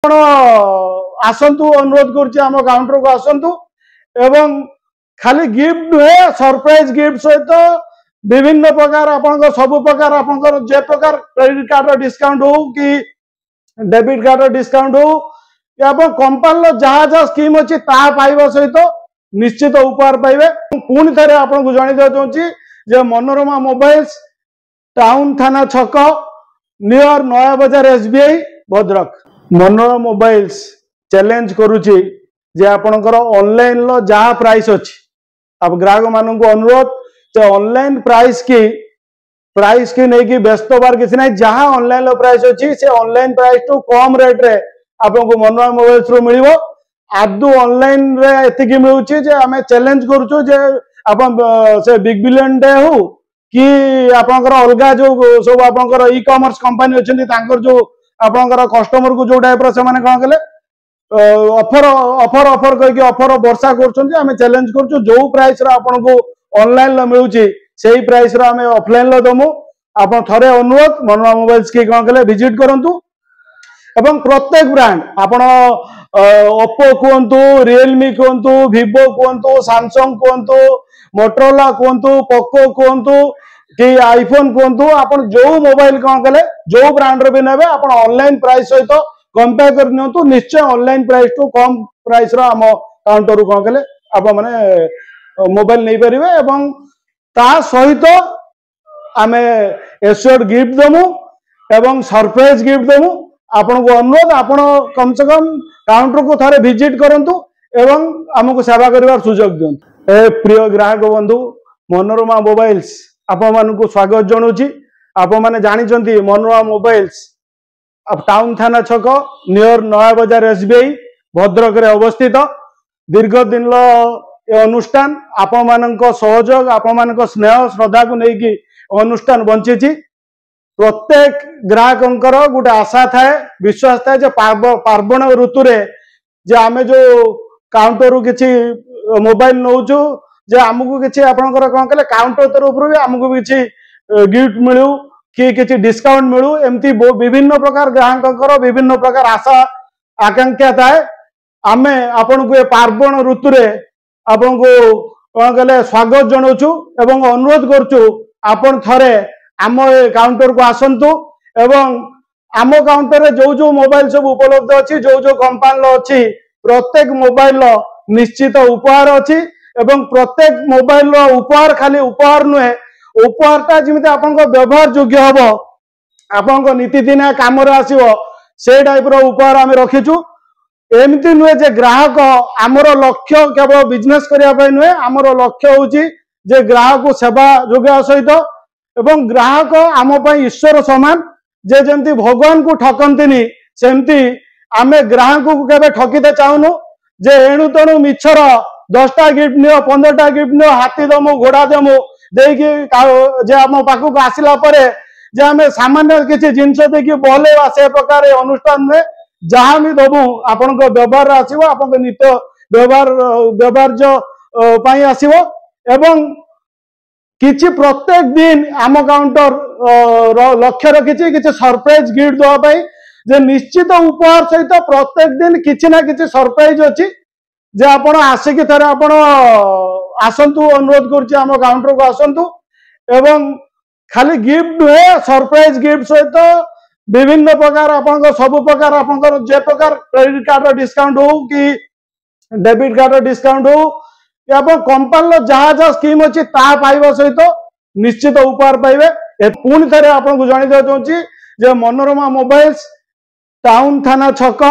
ଆପଣ ଆସନ୍ତୁ ଅନୁରୋଧ କରୁଛି ଆମ କାଉଣ୍ଟରକୁ ଆସନ୍ତୁ ଏବଂ ଖାଲି गिफ्ट नुहे सरप्राइज गिफ्ट सहित विभिन्न प्रकार आपन सब प्रकार आपन जे प्रकार क्रेडिट कार्ड डिस्काउंट हो कि डेबिट कार्ड डिस्काउंट हो या कंपनी जहाँ जहाँ स्कीम अच्छी ता पाइबा सहित निश्चित उपहार पाइबे। पुणी थे आपको जन चाहिए मनोरमा मोबाइल्स टाउन थाना छक near Naya Bazar SBI Bhadrak. Manorama mobiles challenge करुच्ची जे आपणकर ऑनलाइन लो जहाँ प्राइस अच्छी अब ग्राहक मान को अनुरोध जे ऑनलाइन प्राइस की नहीं कि व्यस्त बार किसी ना जहाँ ऑनलाइन लो प्राइस अच्छी से ऑनलाइन प्राइस टू कम रेट रे आपको मनोरमा मोबाइल्स रू मिलिबो। आदु ऑनलाइन रे एतिकी मिलुची जे आमे चैलेंज करूछु जे आपन से बिग बिलियन डे हो कि आपनकर अलगा जो सब आपनकर ई कॉमर्स कंपनी अछंती तांकर जो आपनकर कस्टमर को जो टाइप रो से माने कोन कले ऑफर ऑफर ऑफर कहि ऑफर वर्षा करछंती आमे चैलेंज करछु जो प्राइस रो आपन को ऑनलाइन लो मिलुची सेही प्राइस रो आमे ऑफलाइन लो दमु। आपन थरे अनुरोध मनोरमा मोबाइल्स की कोन कले विजिट करंतु एवं प्रत्येक ब्रांड आपण ओप्पो कहतु रियलमी कहतु विवो कहतु सैमसंग कहतु मोटरोला कहतु पोको कहतु कि आईफोन कहतु आपण जो मोबाइल कौन कले जो ब्रांड रो भी नेबे आपण ऑनलाइन प्राइस सहित कंपेयर कर नियंतु निश्चय ऑनलाइन प्राइस टू कम प्राइस रो हम काउंटर रो कौन कले आप माने मोबाइल नहीं परिबे एवं ता सहित आमे एश्योर्ड गिफ्ट दमु एवं सरप्राइज गिफ्ट दमु। आपन को अनुरोध आपण कम से कम काउंटर को थारे विजिट करंतु एवं हमको सेवा करिवार सुजोग दियंतु। ए प्रिय ग्राहक बंधु मनोरमा मोबाइल्स आपण मान को स्वागत जणुची। आपण माने जानि चंती मनोरमा मोबाइल्स अब टाउन थाना छक नियर नया बजार एसबीआई भद्रक रे अवस्थित। दीर्घ दिन लो ए अनुष्ठान आपण मानक सहयोग आपण मानक स्नेह श्रद्धा को लेकी अनुष्ठान बंचीची। प्रत्येक ग्राहकंकर गोटे आशा थाए विश्वास थाए जे पार्वण ऋतु रे जे आमे जो काउंटर रु किछि मोबाइल नौचु जे हमकु किछि आपनकर कोन कले काउंटर तरफ रु हमकु किछि गिफ्ट मिलु कि किछि डिस्काउंट मिलु एमती विभिन्न प्रकार ग्राहकंकर विभिन्न प्रकार आशा आकांक्षा थाए। आमे आपन को पार्वण ऋतु रे आपन को कोन कले स्वागत जणोछु एवं अनुरोध करछु आपन थरे आम काउंटर को आसंतु एवं आम काउंटर रे जो जो मोबाइल सब उपलब्ध अच्छी जो जो कंपनी अच्छी प्रत्येक मोबाइल निश्चित उपहार अच्छी एवं प्रत्येक मोबाइल उपहार खाली उपहार नुहे उपहारटा जमी आपन व्यवहार योग्य हम आपन नीतिदिनिया कम आसो से टाइप रो उपहार आम रखीचु। एमती नुहे जे ग्राहक आमर लक्ष्य केवल बिजनेस करने नुहे आमर लक्ष्य हूँ जे ग्राहक को सेवा जोगा सहित एवं ग्राहक आम ईश्वर समान जे जमती भगवान को ठकंतिनी सेमती आमे ग्राहक को केबे ठकीते चाहूनु जे एणु तेणु मिछर 10टा गिफ्ट नियो 15टा गिफ्ट नियो हाथी दमु घोड़ा दमु देकी जे आम पाखु आसिला परे जे आमे सामान्य किछि जिंस देखि बोलेवा से प्रकार अनुष्ठान में जहां भी दमु आपन को व्यवहार आसीबो आपन को नित्य व्यवहार जो पई आसीबो एवं किछि प्रत्येक दिन आम काउंटर लक्ष्य रखी किछि सरप्राइज गिफ्ट देवाई जे निश्चित उपहार सहित प्रत्येक दिन किछि ना किछि सरप्राइज अच्छी जे आपण आसिक थरे आपण आसंतु अनुरोध करछि आम काउंटर को आसंतु एवं खाली गिफ्ट नुहे सरप्राइज गिफ्ट सहित विभिन्न प्रकार आपन सब प्रकार आपन जे प्रकार क्रेडिट कार्ड डिस्काउंट हो कि डेबिट कार्ड डिस्काउंट हो या कंपनी जहाँ जहाँ स्कीम अच्छी ता पाइबा सहित निश्चित उपहार पाइबे। पुणी थे आपको जन चाहिए मनोरमा मोबाइल्स टाउन थाना छक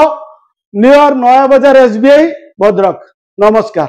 नियर नया बजार एसबीआई भद्रक। नमस्कार।